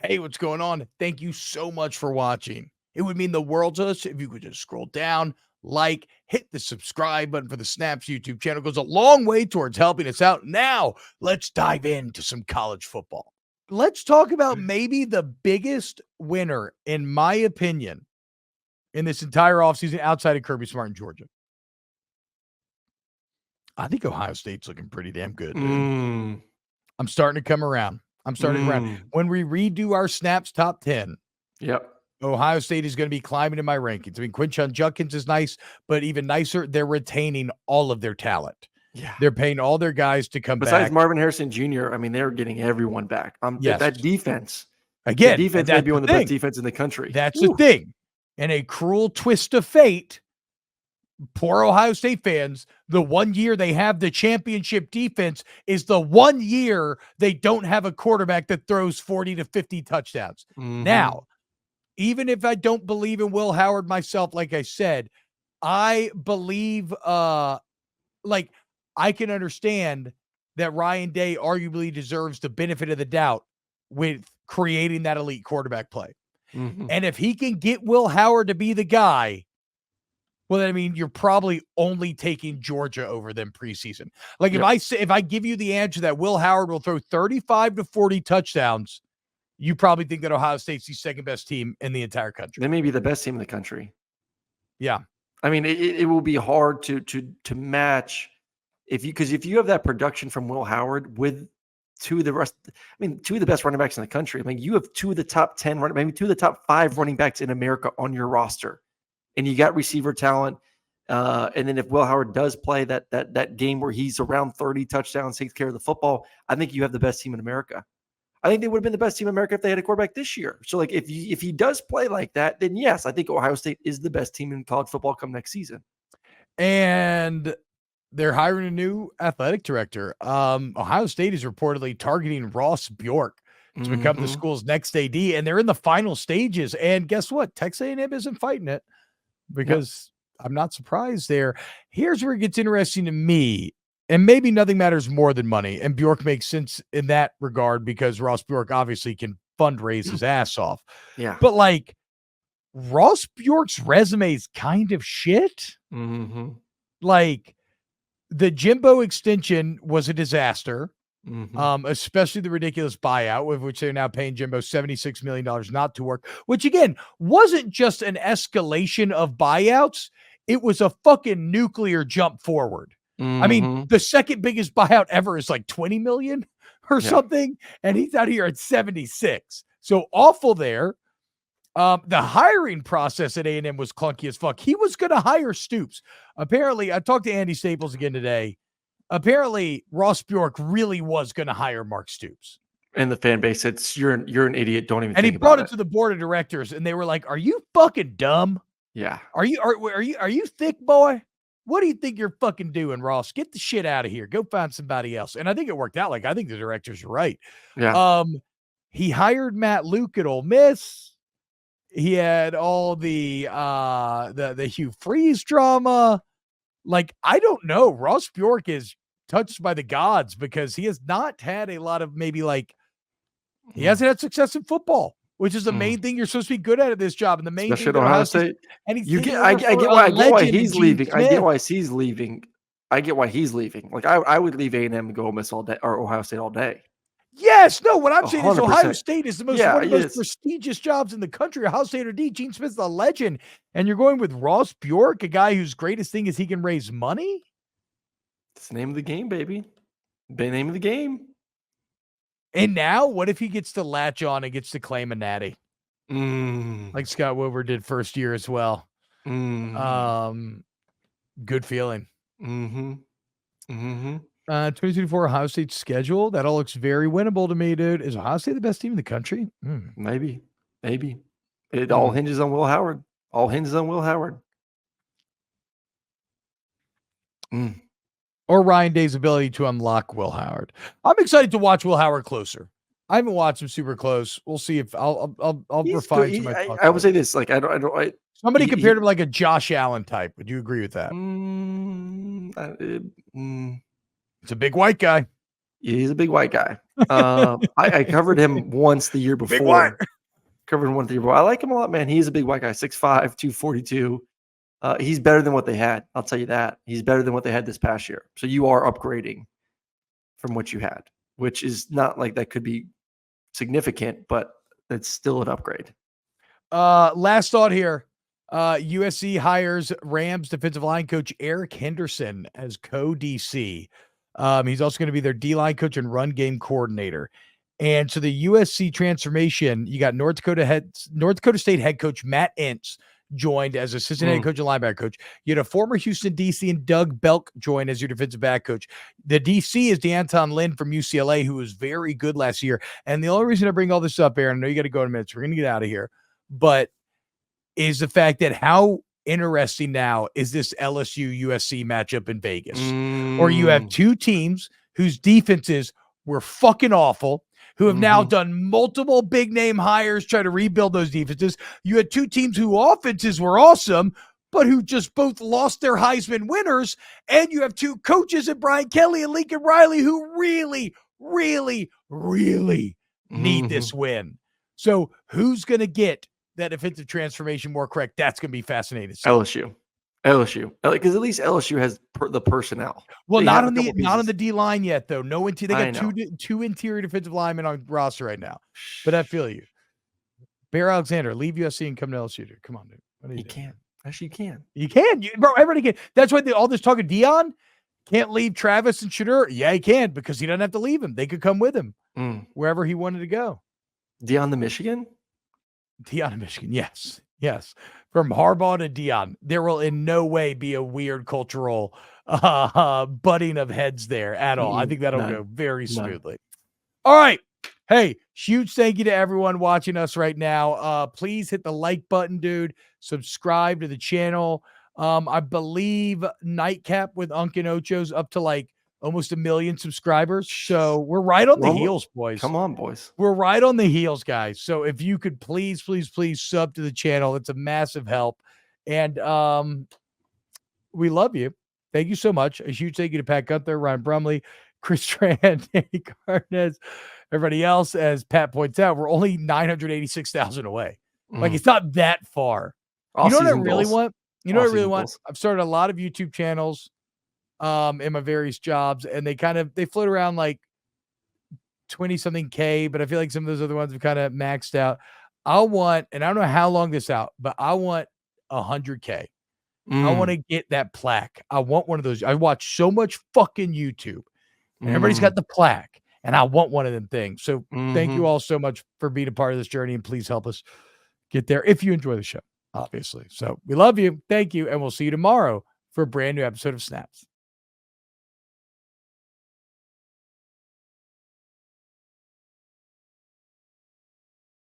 Hey, what's going on? Thank you so much for watching. It would mean the world to us if you could just scroll down, like, hit the subscribe button for the Snaps YouTube channel. It goes a long way towards helping us out. Now, let's dive into some college football. Let's talk about maybe the biggest winner, in my opinion, in this entire offseason outside of Kirby Smart in Georgia. I think Ohio State's looking pretty damn good, dude. I'm starting to come around. When we redo our Snaps top 10, Ohio State is going to be climbing in my rankings. I mean, Quinshon Judkins is nice, but even nicer, they're retaining all of their talent. Yeah. They're paying all their guys to come back. Besides Marvin Harrison Jr., I mean, they're getting everyone back. Yes. That defense. Again, the defense may be one of the best defense in the country. That's the thing. And a cruel twist of fate, poor Ohio State fans, the one year they have the championship defense is the one year they don't have a quarterback that throws 40 to 50 touchdowns. Now, even if I don't believe in Will Howard myself, like I said, I believe, I can understand that Ryan Day arguably deserves the benefit of the doubt with creating that elite quarterback play. And if he can get Will Howard to be the guy, well, I mean, you're probably only taking Georgia over them preseason. Like if I give you the answer that Will Howard will throw 35 to 40 touchdowns, you probably think that Ohio State's the second best team in the entire country. They may be the best team in the country. Yeah. I mean, it will be hard to match because if you have that production from Will Howard with two of the best running backs in the country. I mean, you have two of the top 10 maybe two of the top 5 running backs in America on your roster. And you got receiver talent. And then if Will Howard does play that game where he's around 30 touchdowns, takes care of the football, I think you have the best team in America. I think they would have been the best team in America if they had a quarterback this year. So like if he does play like that, then yes, I think Ohio State is the best team in college football come next season. And they're hiring a new athletic director. Ohio State is reportedly targeting Ross Bjork to become the school's next AD, and they're in the final stages. And guess what? Texas A&M isn't fighting it because I'm not surprised there. Here's where it gets interesting to me. And maybe nothing matters more than money. And Bjork makes sense in that regard because Ross Bjork obviously can fundraise his ass off. Yeah. But like Ross Bjork's resume is kind of shit. Like the Jimbo extension was a disaster. Especially the ridiculous buyout with which they're now paying Jimbo $76 million not to work, which again wasn't just an escalation of buyouts. It was a fucking nuclear jump forward. I mean, the second biggest buyout ever is like 20 million or something. And he's out here at 76. So awful there. The hiring process at A&M was clunky as fuck. He was going to hire Stoops. Apparently, I talked to Andy Staples again today. Apparently, Ross Bjork really was going to hire Mark Stoops. And the fan base said, you're an idiot. Don't even think about it. And he brought it to the board of directors, and they were like, are you fucking dumb? Yeah. Are you thick, boy? What do you think you're fucking doing, Ross? Get the shit out of here. Go find somebody else. And I think it worked out. Like, I think the directors are right. Yeah. He hired Matt Luke at Ole Miss. He had all the Hugh Freeze drama. Like, I don't know. Ross Bjork is touched by the gods because he has not had a lot of he hasn't had success in football, which is the main thing you're supposed to be good at this job. And the main especially thing at Ohio State. And he's I get why he's leaving. I get why he's leaving. Like I would leave A&M and go Ole Miss all day or Ohio State all day. Yes, no, what I'm saying is 100%. Ohio State is one of the most prestigious jobs in the country. Ohio State or D. Gene Smith's a legend. And you're going with Ross Bjork, a guy whose greatest thing is he can raise money? It's the name of the game, baby. The name of the game. And now, what if he gets to latch on and gets to claim a natty? Like Scott Wilbur did first year as well. Good feeling. 2024 Ohio State schedule. That all looks very winnable to me, dude. Is Ohio State the best team in the country? Maybe. It all hinges on Will Howard. Or Ryan Day's ability to unlock Will Howard. I'm excited to watch Will Howard closer. I haven't watched him super close. We'll see if I'll refine some. I would say this, like somebody compared him like a Josh Allen type. Would you agree with that? It's a big white guy. He's a big white guy. I covered him once the year before. Big white. Covered him once the year before. I like him a lot, man. He's a big white guy, 6'5", 242. He's better than what they had. I'll tell you that. He's better than what they had this past year. So you are upgrading from what you had, which is not like that could be significant, but it's still an upgrade. Last thought here. USC hires Rams defensive line coach Eric Henderson as co-DC. He's also going to be their D-line coach and run game coordinator. And so the USC transformation, you got North Dakota State head coach Matt Entz joined as assistant head coach and linebacker coach. You had a former Houston DC and Doug Belk join as your defensive back coach. The DC is D'Anton Lynn from UCLA, who was very good last year. And the only reason I bring all this up, Aaron, I know you got to go in a minute, so we're going to get out of here, but is the fact that how interesting now is this LSU USC matchup in Vegas, or you have two teams whose defenses were fucking awful, who have now done multiple big name hires, try to rebuild those defenses. You had two teams whose offenses were awesome, but who just both lost their Heisman winners. And you have two coaches in Brian Kelly and Lincoln Riley who really, really, really need this win. So who's going to get that defensive transformation more correct? That's going to be fascinating. LSU, because at least LSU has the personnel. Well, not on the D line yet, though. No, they got two interior defensive linemen on roster right now. But I feel you, Bear Alexander, leave USC and come to LSU. Dude. Come on, dude. What are you doing? Can't. Actually, you can. You can, bro. Everybody can. That's why all this talk of Deion can't leave Travis and Shedeur. Yeah, he can, because he doesn't have to leave him. They could come with him wherever he wanted to go. Deion to Michigan. Yes. From Harbaugh to Deion, there will in no way be a weird cultural butting of heads there at all. I think that'll go very smoothly. All right. Hey, huge thank you to everyone watching us right now. Please hit the like button, dude. Subscribe to the channel. I believe Nightcap with Unkin Ocho's up to like almost 1 million subscribers. So we're right on the heels, boys. Come on, boys. We're right on the heels, guys. So if you could please sub to the channel, it's a massive help. And we love you. Thank you so much. A huge thank you to Pat Gunther, Ryan Brumley, Chris Tran, Danny Carnes, everybody else. As Pat points out, we're only 986,000 away. Like, it's not that far. You know what I really want? I've started a lot of YouTube channels in my various jobs, and they float around like 20 something K, but I feel like some of those other ones have kind of maxed out. I want, and I don't know how long this out, but I want 100K. I want to get that plaque. I want one of those. I watch so much fucking YouTube, and everybody's got the plaque, and I want one of them things. So thank you all so much for being a part of this journey, and please help us get there if you enjoy the show, obviously. So we love you. Thank you. And we'll see you tomorrow for a brand new episode of Snaps.